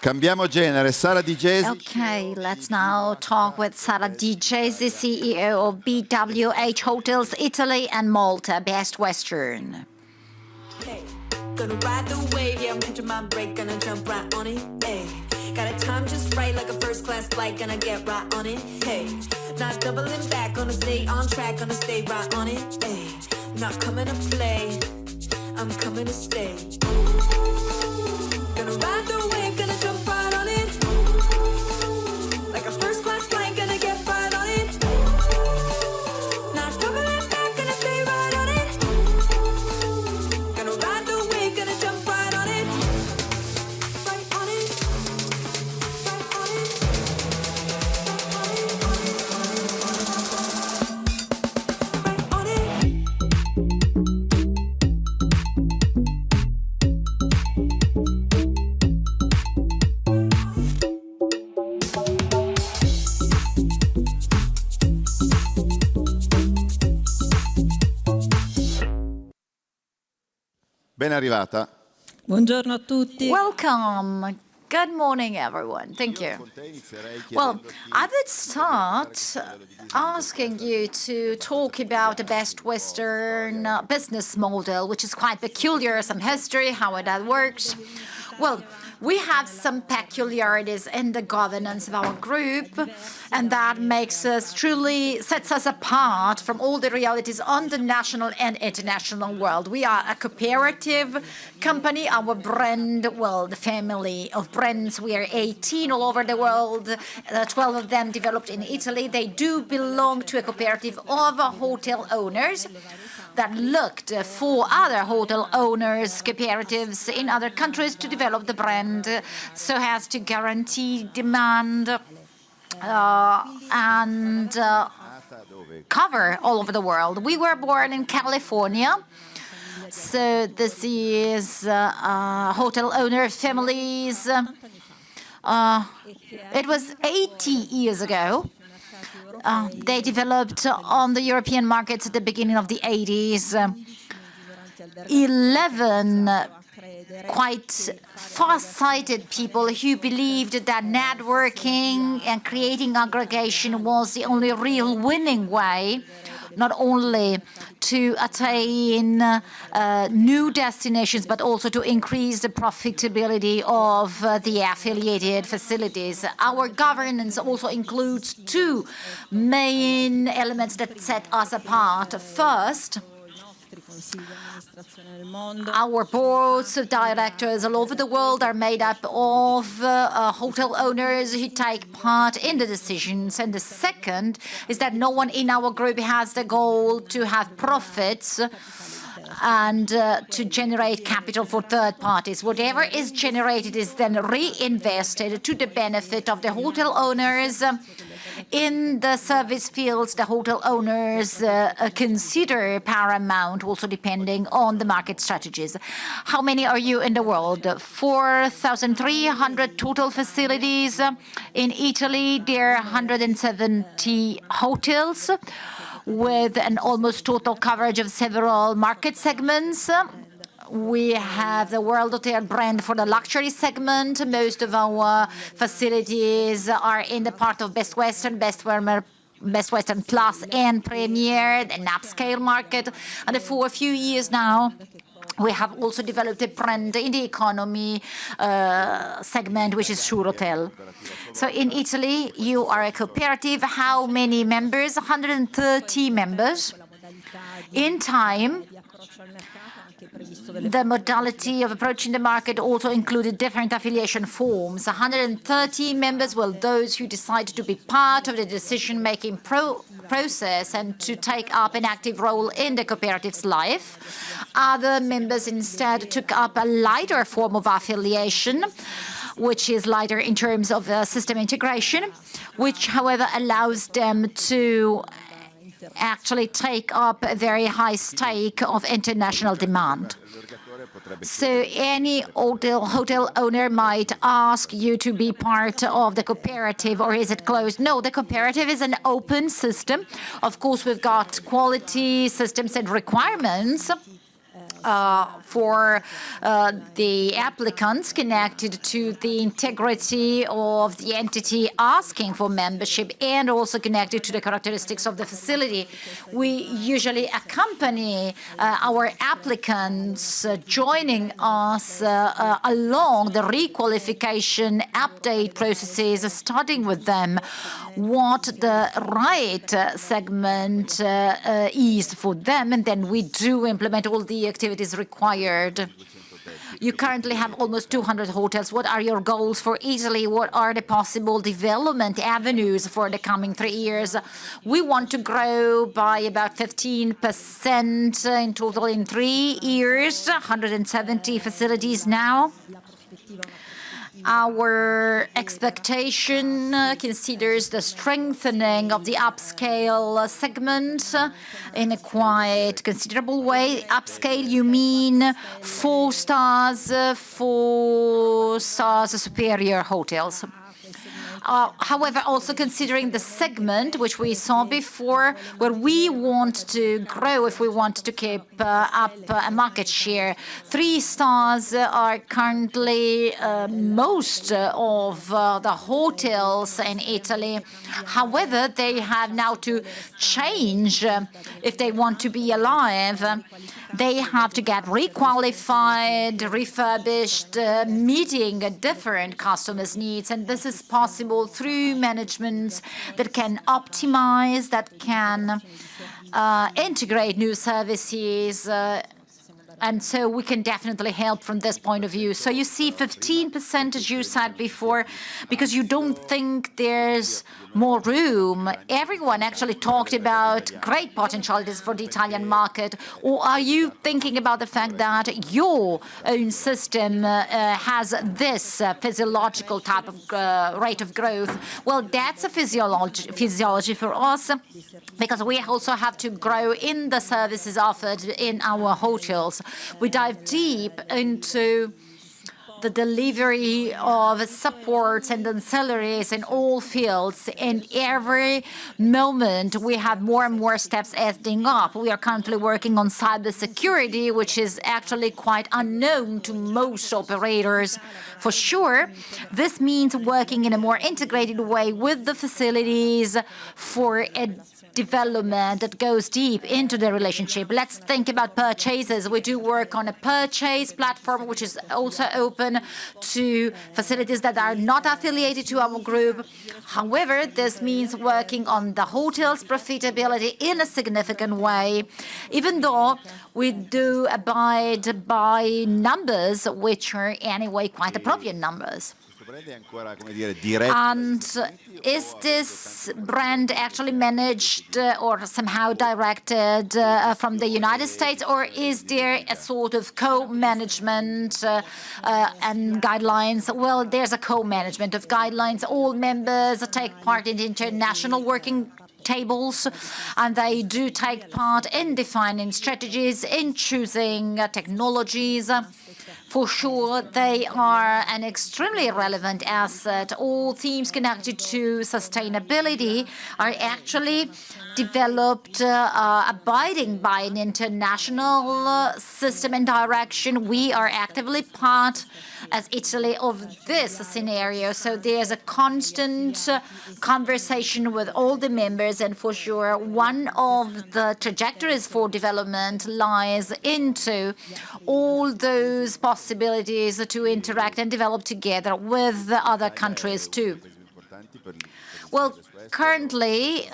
Cambiamo genere, Sara Digiesi. Okay, let's now talk with Sara Digiesi, CEO of BWH Hotels Italy and Malta, Best Western. Hey, gonna ride the wave, yeah, I'm catching my break, gonna jump right on it, hey. Got a time just right, like a first-class flight, gonna get right on it, hey. Not doubling back, gonna stay on track, gonna stay right on it, hey. Not coming to play, I'm coming to stay. Gonna ride the wave, gonna jump right on it. Like a first-class flight, gonna get right on it. Not doubling back, gonna stay right on it. Gonna ride the wave, gonna jump right on it. Right on it. Right on it. Right on it. Ben arrivata. Buongiorno a tutti. Welcome. Good morning, everyone. Thank you. Well, I would start asking you to talk about the Best Western business model, which is quite peculiar, some history, how that works. Well, we have some peculiarities in the governance of our group, and that makes us sets us apart from all the realities on the national and international world. We are a cooperative company. Our brand, well, the family of brands, we are 18 all over the world, 12 of them developed in Italy. They do belong to a cooperative of hotel owners that looked for other hotel owners, cooperatives in other countries to develop the brand so as to guarantee demand and cover all over the world. We were born in California, so this is hotel owner families. It was 80 years ago. They developed on the European markets at the beginning of the 80s. 11 quite far-sighted people who believed that networking and creating aggregation was the only real winning way, not only to attain new destinations, but also to increase the profitability of the affiliated facilities. Our governance also includes two main elements that set us apart. First, our boards of directors all over the world are made up of hotel owners who take part in the decisions. And the second is that no one in our group has the goal to have profits and to generate capital for third parties. Whatever is generated is then reinvested to the benefit of the hotel owners in the service fields the hotel owners consider paramount, also depending on the market strategies. How many are you in the world? 4,300 total facilities. In Italy, there are 170 hotels with an almost total coverage of several market segments. We have the World Hotel brand for the luxury segment. Most of our facilities are in the part of Best Western, Best Western Plus and Premier, an upscale market. And for a few years now, we have also developed a brand in the economy segment, which is Sure Hotel. So in Italy, you are a cooperative. How many members? 130 members. In time, the modality of approaching the market also included different affiliation forms. 130 members were those who decided to be part of the decision-making process and to take up an active role in the cooperative's life. Other members instead took up a lighter form of affiliation, which is lighter in terms of system integration, which, however, allows them to actually take up a very high stake of international demand. So any hotel owner might ask you to be part of the cooperative, or is it closed? No, the cooperative is an open system. Of course, we've got quality systems and requirements for the applicants connected to the integrity of the entity asking for membership and also connected to the characteristics of the facility. We usually accompany our applicants joining us along the requalification update processes, studying with them what the right segment is for them, and then we do implement all the activities required. You currently have almost 200 hotels. What are your goals for Italy? What are the possible development avenues for the coming 3 years? We want to grow by about 15% in total in 3 years, 170 facilities now. Our expectation considers the strengthening of the upscale segment in a quite considerable way. Upscale, you mean 4 stars, 4 stars superior hotels. However, also considering the segment which we saw before, where we want to grow if we want to keep up a market share. 3 stars are currently most of the hotels in Italy. However, they have now to change if they want to be alive. They have to get requalified, refurbished, meeting different customers' needs, and this is possible through management that can optimize, that can integrate new services, and so we can definitely help from this point of view. So you see 15%, as you said before, because you don't think there's more room. Everyone actually talked about great potentialities for the Italian market. Or are you thinking about the fact that your own system has this physiological type of rate of growth? Well, that's a physiology for us, because we also have to grow in the services offered in our hotels. We dive deep into the delivery of supports and ancillaries in all fields. In every moment, we have more and more steps adding up. We are currently working on cybersecurity, which is actually quite unknown to most operators. For sure, this means working in a more integrated way with the facilities for a development that goes deep into the relationship. Let's think about purchases. We do work on a purchase platform, which is also open to facilities that are not affiliated to our group. However, this means working on the hotel's profitability in a significant way, even though we do abide by numbers which are anyway quite appropriate numbers. And is this brand actually managed or somehow directed from the United States, or is there a sort of co-management and guidelines? Well, there's a co-management of guidelines. All members take part in the international working tables, and they do take part in defining strategies, in choosing technologies. For sure, they are an extremely relevant asset. All themes connected to sustainability are actually developed abiding by an international system and direction. We are actively part, as Italy, of this scenario. So there's a constant conversation with all the members, and for sure, one of the trajectories for development lies into all those possibilities to interact and develop together with the other countries too. Well, currently,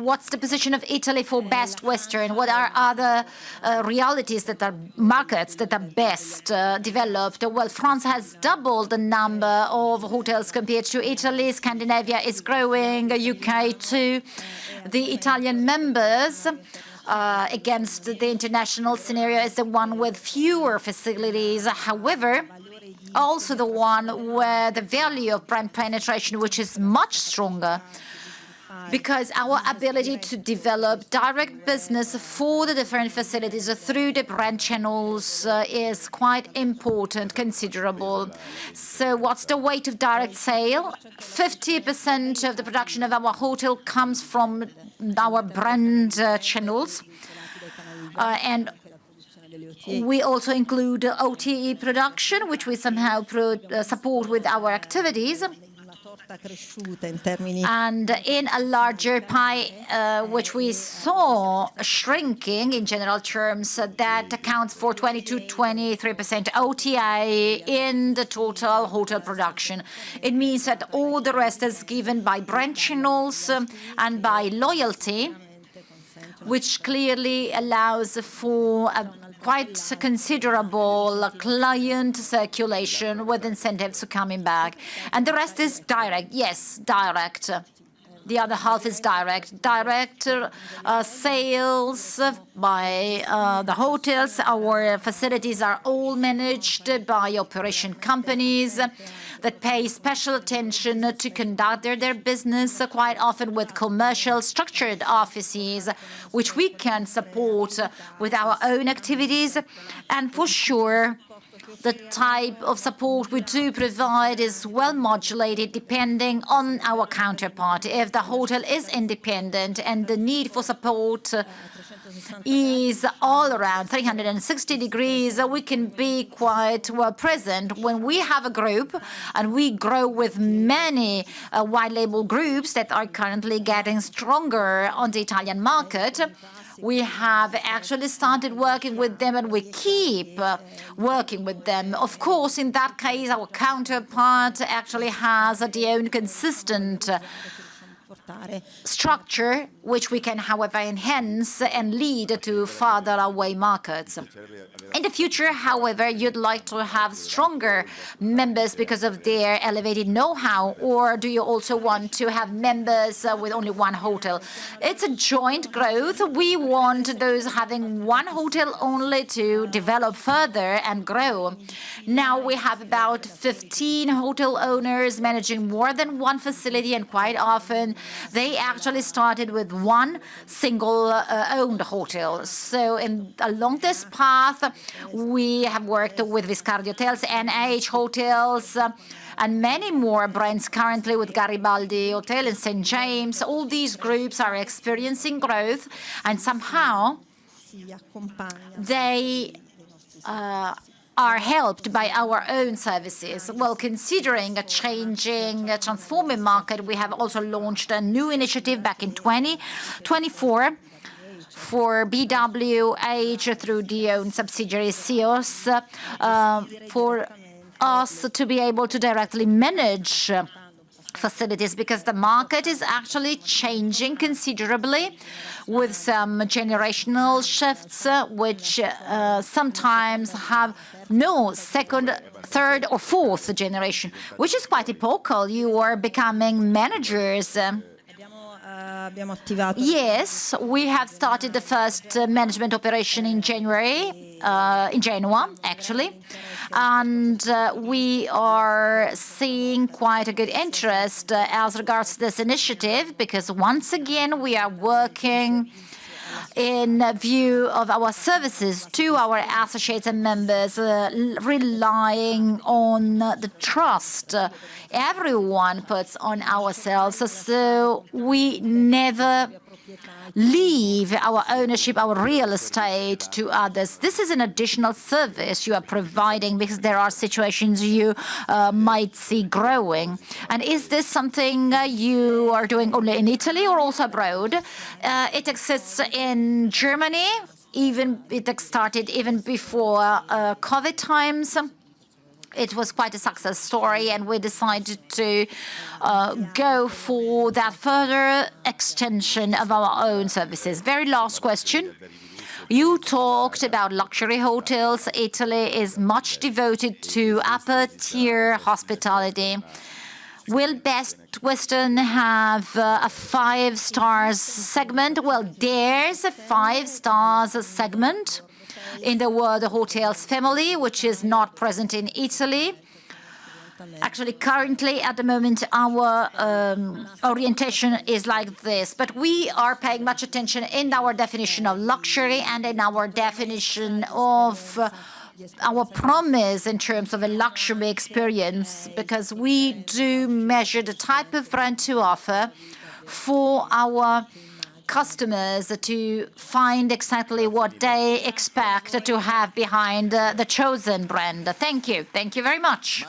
what's the position of Italy for Best Western? What are other realities that are markets that are best developed? Well, France has doubled the number of hotels compared to Italy. Scandinavia is growing, UK too. The Italian members against the international scenario is the one with fewer facilities. However, also the one where the value of brand penetration, which is much stronger, because our ability to develop direct business for the different facilities through the brand channels is quite important, considerable. So what's the weight of direct sale? 50% of the production of our hotel comes from our brand channels. And we also include OTE production, which we somehow support with our activities. And in a larger pie, which we saw shrinking in general terms, that accounts for 22-23% OTA in the total hotel production. It means that all the rest is given by brand channels and by loyalty, which clearly allows for a quite considerable client circulation with incentives coming back. And the rest is direct. Yes, direct. The other half is direct. Direct sales by the hotels. Our facilities are all managed by operation companies that pay special attention to conduct their business, quite often with commercial structured offices, which we can support with our own activities. And for sure, the type of support we do provide is well modulated depending on our counterpart. If the hotel is independent and the need for support is all around 360 degrees, we can be quite well present. When we have a group and we grow with many white label groups that are currently getting stronger on the Italian market, we have actually started working with them and we keep working with them. Of course, in that case, our counterpart actually has the own consistent structure, which we can, however, enhance and lead to farther away markets. In the future, however, you'd like to have stronger members because of their elevated know-how, or do you also want to have members with only one hotel? It's a joint growth. We want those having one hotel only to develop further and grow. Now we have about 15 hotel owners managing more than one facility, and quite often they actually started with one single owned hotel. So along this path, we have worked with Viscardi Hotels, NH Hotels, and many more brands currently with Garibaldi Hotel in St. James. All these groups are experiencing growth, and somehow they are helped by our own services. Well, considering a changing, transforming market, we have also launched a new initiative back in 2024 for BWH through the own subsidiary CEOS, for us to be able to directly manage facilities, because the market is actually changing considerably with some generational shifts, which sometimes have no second, third or fourth generation, which is quite epochal. You are becoming managers. Yes, we have started the first management operation in January, in Genoa, actually. And we are seeing quite a good interest as regards to this initiative, because once again, we are working in view of our services to our associates and members, relying on the trust everyone puts on ourselves. So we never leave our ownership, our real estate to others. This is an additional service you are providing because there are situations you might see growing. And is this something you are doing only in Italy or also abroad? It exists in Germany. It started even before COVID times. It was quite a success story, and we decided to go for that further extension of our own services. Very last question. You talked about luxury hotels. Italy is much devoted to upper-tier hospitality. Will Best Western have a 5 stars segment? Well, there's a 5 stars segment in the World Hotels family, which is not present in Italy. Actually, currently, at the moment, our orientation is like this. But we are paying much attention in our definition of luxury and in our definition of our promise in terms of a luxury experience, because we do measure the type of brand to offer for our customers to find exactly what they expect to have behind the chosen brand. Thank you. Thank you very much.